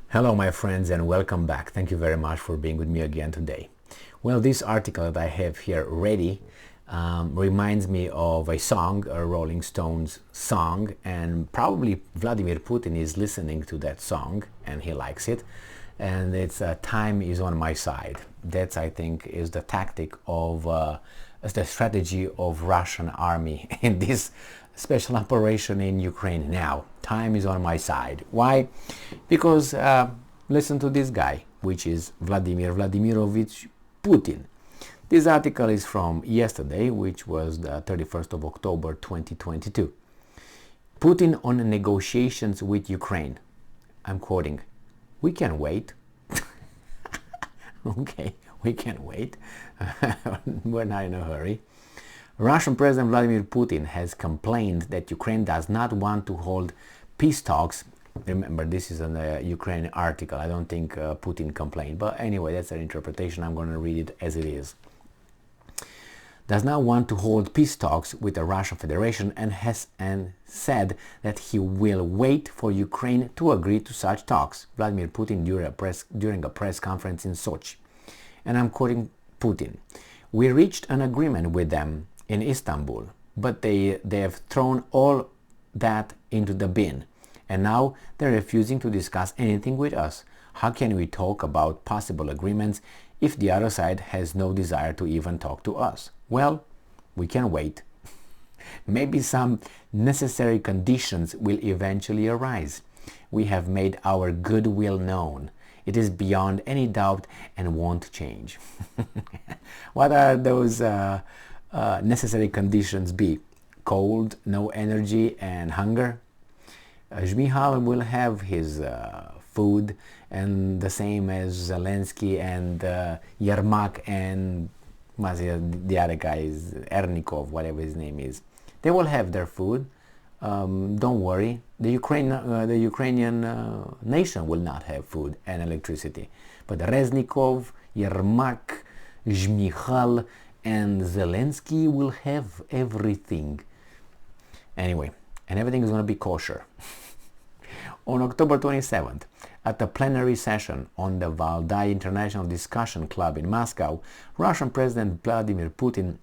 Hello my friends and welcome back. Thank you very much for being with me again today. Well, this article that I have here ready reminds me of a song, a Rolling Stones song, and probably Vladimir Putin is listening to that song and he likes it, and it's time is on my side. That's, I think, is the tactic of the strategy of Russian army in this special operation in Ukraine. Now time is on my side. Why? Because listen to this guy, which is Vladimir Vladimirovich Putin. This article is from yesterday, which was the 31st of October 2022. Putin on negotiations with Ukraine. I'm quoting, "We can wait." Okay, we can wait. We're not in a hurry. Russian President Vladimir Putin has complained that Ukraine does not want to hold peace talks. Remember, this is a Ukraine article. I don't think Putin complained. But anyway, that's an interpretation. I'm going to read it as it is. Does not want to hold peace talks with the Russian Federation and said that he will wait for Ukraine to agree to such talks. Vladimir Putin during a press conference in Sochi. And I'm quoting Putin. "We reached an agreement with them in Istanbul, but they have thrown all that into the bin, and now they're refusing to discuss anything with us. How can we talk about possible agreements if the other side has no desire to even talk to us? Well, we can wait. Maybe some necessary conditions will eventually arise. We have made our goodwill known. It is beyond any doubt and won't change." What are those necessary conditions be? Cold, no energy, and hunger? Zmihal will have his food, and the same as Zelensky and Yermak and the other guy is Ernikov, whatever his name is. They will have their food. Don't worry. The Ukrainian nation will not have food and electricity. But Reznikov, Yermak, Zmihal, and Zelensky will have everything. Anyway, and everything is going to be kosher. On October 27th, at the plenary session on the Valdai International Discussion Club in Moscow, Russian President Vladimir Putin,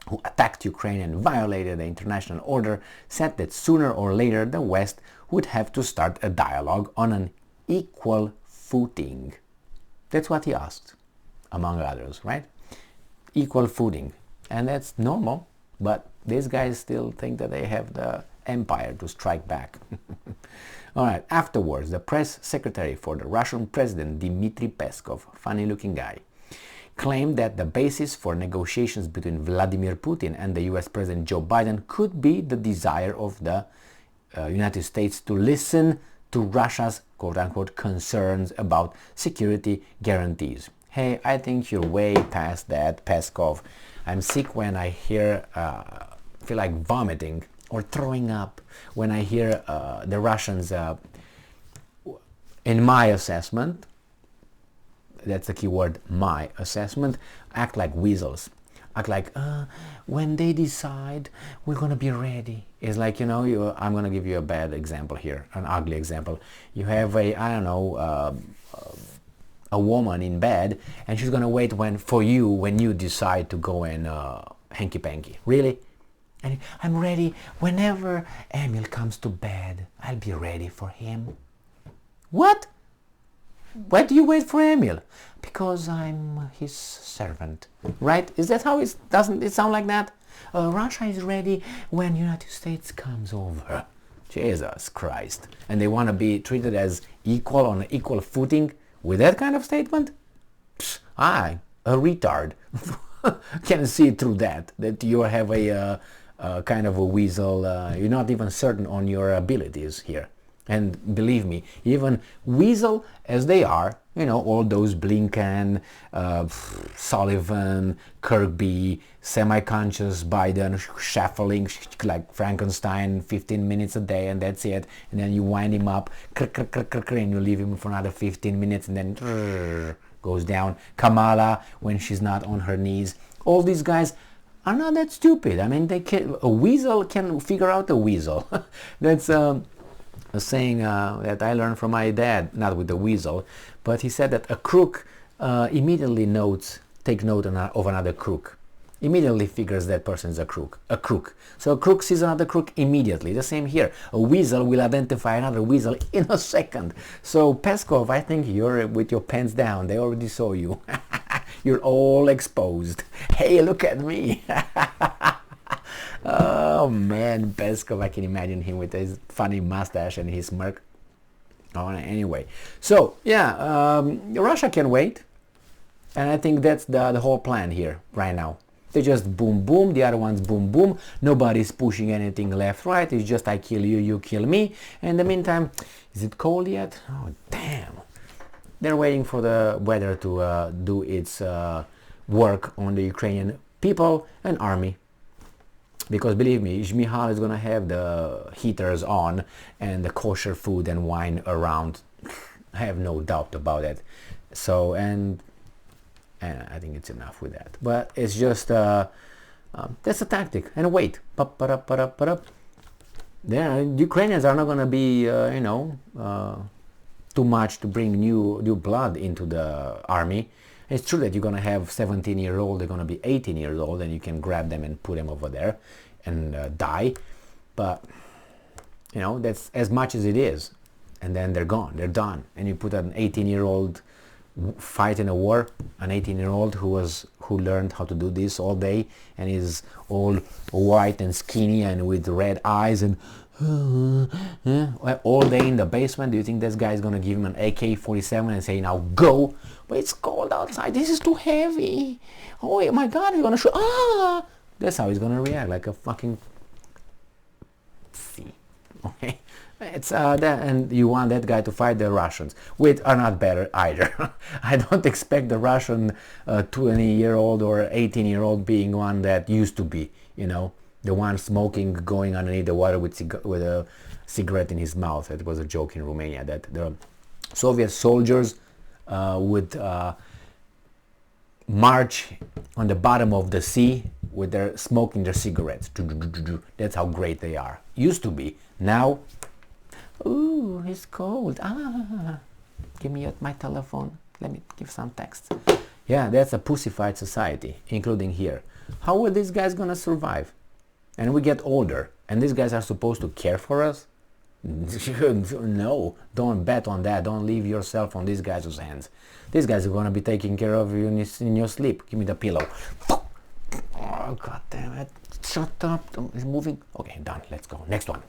who attacked Ukraine and violated the international order, said that sooner or later the West would have to start a dialogue on an equal footing. That's what he asked, among others, right? Equal footing. And that's normal, but these guys still think that they have the empire to strike back. All right, afterwards, the press secretary for the Russian president, Dmitry Peskov, funny looking guy, claimed that the basis for negotiations between Vladimir Putin and the US President Joe Biden could be the desire of the United States to listen to Russia's quote-unquote concerns about security guarantees. Hey, I think you're way past that, Peskov. I'm sick when I hear, feel like vomiting or throwing up when I hear the Russians, in my assessment, that's the key word, my assessment, act like weasels. Act like, when they decide, we're going to be ready. It's like, I'm going to give you a bad example here, an ugly example. You have a woman in bed, and she's going to wait for you when you decide to go and hanky-panky. Really? And I'm ready whenever Emil comes to bed. I'll be ready for him. What? Why do you wait for Emil? Because I'm his servant, right? Is that how it doesn't it sound like that? Russia is ready when United States comes over. Jesus Christ. And they want to be treated as equal on an equal footing with that kind of statement? A retard can see through that you have a kind of a weasel. You're not even certain on your abilities here. And believe me, even weasel as they are, all those Blinken, Sullivan, Kirby, semi-conscious Biden, shuffling like Frankenstein, 15 minutes a day, and that's it. And then you wind him up, and you leave him for another 15 minutes, and then goes down. Kamala, when she's not on her knees. All these guys are not that stupid. I mean, a weasel can figure out a weasel. That's A saying that I learned from my dad, not with the weasel, but he said that a crook immediately take note of another crook. Immediately figures that person is a crook. So a crook sees another crook immediately. The same here. A weasel will identify another weasel in a second. So Peskov, I think you're with your pants down. They already saw you. You're all exposed. Hey, look at me. Oh man, Peskov, I can imagine him with his funny mustache and his smirk. Oh, anyway, so yeah, Russia can wait, and I think that's the whole plan here right now. They just boom boom, the other ones boom boom. Nobody's pushing anything left right. It's just I kill you, you kill me. In the meantime, is it cold yet? Oh damn! They're waiting for the weather to do its work on the Ukrainian people and army. Because believe me, Izmihal is gonna have the heaters on and the kosher food and wine around. I have no doubt about it. So and I think it's enough with that. But it's just that's a tactic. And wait, there, Ukrainians are not gonna be too much to bring new blood into the army. It's true that you're going to have 17-year-old, they're going to be 18 years old, and you can grab them and put them over there and die. But, that's as much as it is. And then they're gone, they're done. And you put an 18-year-old fight in a war, an 18-year-old who learned how to do this all day and is all white and skinny and with red eyes and all day in the basement. Do you think this guy is going to give him an AK-47 and say, now go? But it's cold outside, this is too heavy. Oh my god, he's going to shoot. Ah! That's how he's going to react, like a fucking see. Okay? It's that, and you want that guy to fight the Russians, which are not better either. I don't expect the Russian 20-year-old or 18-year-old being one that used to be, the one smoking, going underneath the water with a cigarette in his mouth. It was a joke in Romania that the Soviet soldiers would march on the bottom of the sea with their smoking their cigarettes. That's how great they are. Used to be. Now, ooh, it's cold. Ah, give me my telephone. Let me give some text. Yeah, that's a pussified society, including here. How are these guys gonna survive? And we get older, and these guys are supposed to care for us? No, don't bet on that. Don't leave yourself on these guys' hands. These guys are going to be taking care of you in your sleep. Give me the pillow. Oh, god damn it. Shut up. It's moving. Okay, done. Let's go. Next one.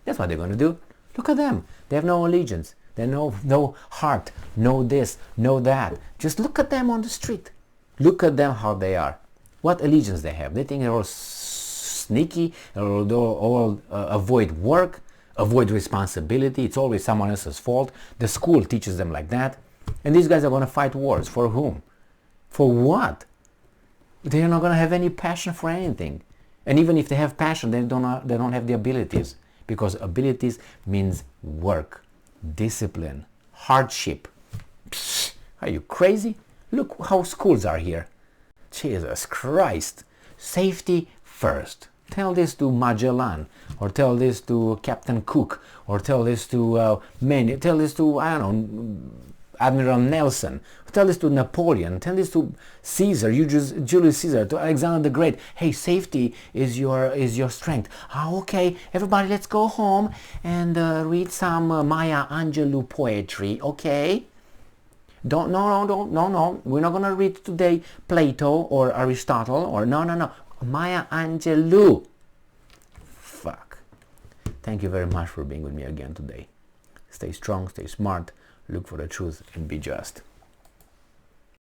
That's what they're going to do. Look at them. They have no allegiance. They have no heart. No this, no that. Just look at them on the street. Look at them how they are. What allegiance they have. They think they're all sneaky, all avoid work, avoid responsibility. It's always someone else's fault. The school teaches them like that. And these guys are going to fight wars. For whom? For what? They're not going to have any passion for anything. And even if they have passion, they don't have the abilities. Because abilities means work, discipline, hardship. Psh, are you crazy? Look how schools are here. Jesus Christ. Safety first. Tell this to Magellan, or tell this to Captain Cook, or tell this to tell this to, I don't know, Admiral Nelson, tell this to Napoleon, tell this to Caesar, Julius Caesar, to Alexander the Great. Hey, safety is your strength. Okay, everybody, let's go home and read some Maya Angelou poetry. Okay. No. We're not gonna read today Plato or Aristotle or no. Maya Angelou. Fuck. Thank you very much for being with me again today. Stay strong, stay smart, look for the truth, and be just.